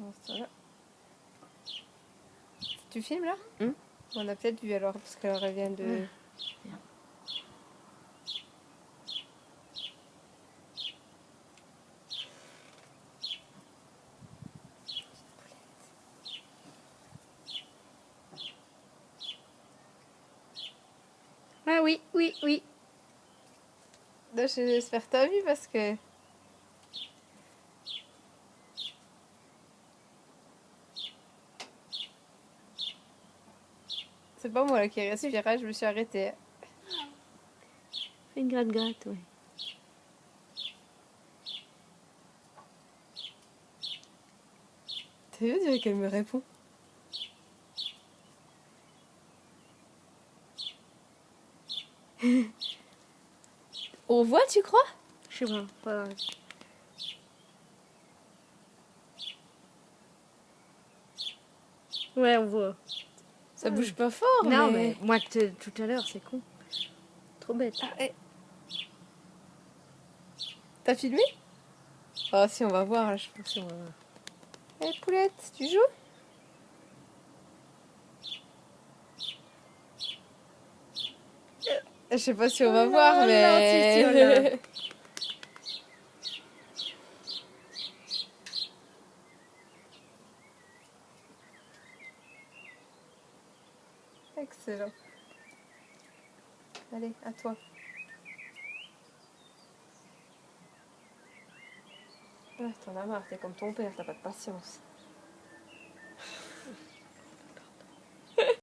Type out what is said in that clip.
Pendant ce temps-là. Tu filmes là? Hum. On a peut-être vu alors, parce qu'elle revient de... Ouais. Bien. Ah oui, oui, oui. Là, j'espère que t'as vu parce que... C'est pas moi là qui respirais, je me suis arrêtée. Fais une gratte-gratte, ouais. T'as vu, on dirait qu'elle me répond. On voit, tu crois? Je sais pas. Ouais, on voit. Ça bouge pas fort, Non, mais... mais moi, tout à l'heure, c'est con. Trop bête. Ah, T'as filmé? Oh, si, on va voir, là, je pense. Attention, on va voir. Eh, poulette, tu joues? Je sais pas si on va Oh voir, là mais... là, si, oh là. Excellent. Allez, à toi. Ah, t'en as marre, t'es comme ton père, t'as pas de patience.